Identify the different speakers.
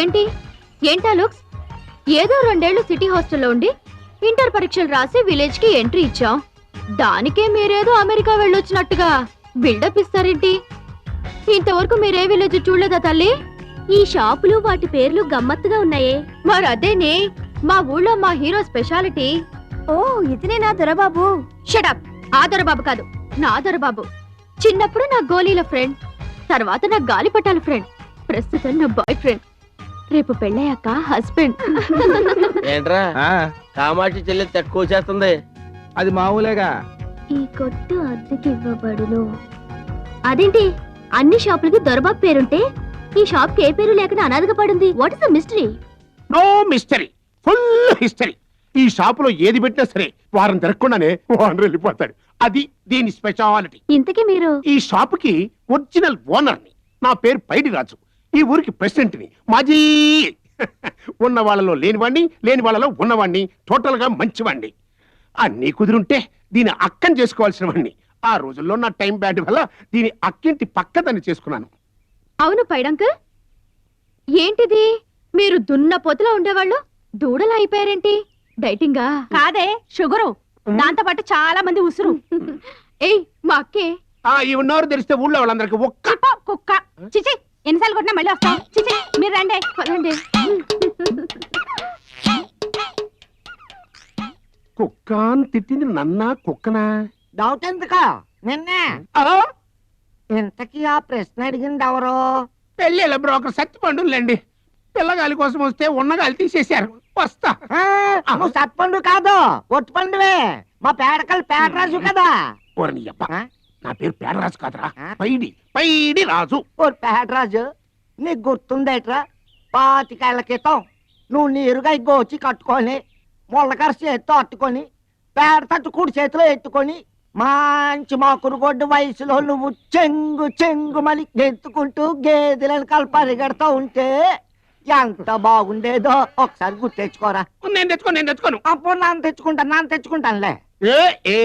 Speaker 1: ఏంటి ఏంటా లుక్స్? ఏదో 2 ఏళ్లు సిటీ హాస్టల్లో ఉండి ఇంటర్ పరీక్షలు రాసి విలేజ్ కి ఎంట్రీ ఇచ్చాం. దానికే మీరేదో అమెరికా వెళ్ళొచ్చినట్టుగా బిల్డప్ ఇస్తారేంటి? ఇంతవరకు మీరే విలేజ్ చూడలేదా తల్లి? ఈ షాపులు వాటి పేర్లు గమ్మత్తుగా ఉన్నాయే. మరి అదేనే మా ఊళ్ళో మా హీరో స్పెషాలిటీ. ఓ ఇతనే నా దొరబాబు. షటప్. ఆ దొరబాబు కాదు, నా దొరబాబు. చిన్నప్పుడు నా గోలీల ఫ్రెండ్, తర్వాత నా గాలిపటాల ఫ్రెండ్, ప్రస్తుతం నా బాయ్ ఫ్రెండ్, రేపు పెళ్ళయ్యాక హస్బెండ్.
Speaker 2: ఏంట్రా కామాక్షి చెల్లి తక్కువ చేస్తుంది?
Speaker 3: అది మామూలేగా.
Speaker 1: ఈ కొట్టు అద్దెకి ఇవ్వబడును. అదేంటి అన్ని షాపులకి దొరబాబు పేరుంటే ఈ షాప్ కి ఏ పేరు లేకుండా అనాథగా పడింది? What is the mystery?
Speaker 4: No mystery, full history. ఈ షాపులో ఏది పెట్టినా సరే వారం తిరగకుండానే ఓనర్ వెళ్ళిపోతాడు. అది దీని స్పెషాలిటీ.
Speaker 1: ఇంతకీ మీరు?
Speaker 4: ఈ షాపుకి ఒరిజినల్ ఓనర్ని. నా పేరు పైడి రాజు. ఈ ఊరికి ప్రెసిడెంట్ని. మాజీ ఉన్న వాళ్ళలో లేనివాణ్ణి, లేని వాళ్ళలో ఉన్నవాణ్ణి, టోటల్ గా మంచివాణ్ణి. అన్నీ కుదురుంటే దీని అక్కని చేసుకోవాల్సిన వాణ్ణి. ఆ రోజుల్లో నా టైం బ్యాడ్ వల్ల దీని అక్కింటి పక్కదాన్ని చేసుకున్నాను.
Speaker 1: అవును పైడంకల్, ఏంటిది? మీరు దున్న పొతులో ఉండేవాళ్ళు దూడలా అయిపోయారేంటి? డైటింగా?
Speaker 5: కాదే, షుగరు. దాంతో పాటు చాలా మంది ఉసురు.
Speaker 1: ఏయ్ మా అక్కే.
Speaker 4: ఈ ఉన్నవారు తెలిస్తే ఊళ్ళో వాళ్ళందరికి ఒక్క
Speaker 5: చిప్ప, కుక్క. చిచి, ఎన్నిసార్లు కొట్టినా మళ్ళీ వస్తాం. చిచి, మీరు రండి.
Speaker 1: పదండి.
Speaker 4: కుక్క అని తిట్టింది నన్నా కుక్కనా?
Speaker 6: డౌట్ ఎందుకు? నిన్నే. ఇంతకీ ఆ ప్రశ్న అడిగింది ఎవరు?
Speaker 4: పెళ్ళిళ్ళ బ్రోకర్ సత్తిపండులేండి. పిల్లగాలి కోసం వస్తే ఉన్నగాలి తీసేశారు. వస్తా.
Speaker 6: నువ్వు సత్పండు కాదు, ఒట్టుపండువే. మా పేడకల్ పేడరాజు కదా.
Speaker 4: ఓరని అబ్బ,
Speaker 6: ఆ?
Speaker 4: నా పేరు పేడరాజు కాదురా,
Speaker 6: ఆ?
Speaker 4: పైడి రాజు.
Speaker 6: ఓ పేడరాజు, నీకు గుర్తుందేట్రా? 25 ఏళ్ల క్రితం నువ్వు నీరుగా గోచి కట్టుకొని ముళ్ళకర చేతితో అట్టుకొని పేడ తట్టు కుడి చేతిలో ఎత్తుకొని మంచి మాకురు గొడ్డు వయసులో నువ్వు చెంగు చెంగు మని గెంతుకుంటూ గేదెలను కలిపి పరిగెడతా ఉంటే ఎంత బాగుండేదో ఒకసారి గుర్తు తెచ్చుకోరా.
Speaker 4: నేను తెచ్చుకోను.
Speaker 6: అప్పుడు నాన్న తెచ్చుకుంటానులే.
Speaker 4: ఏ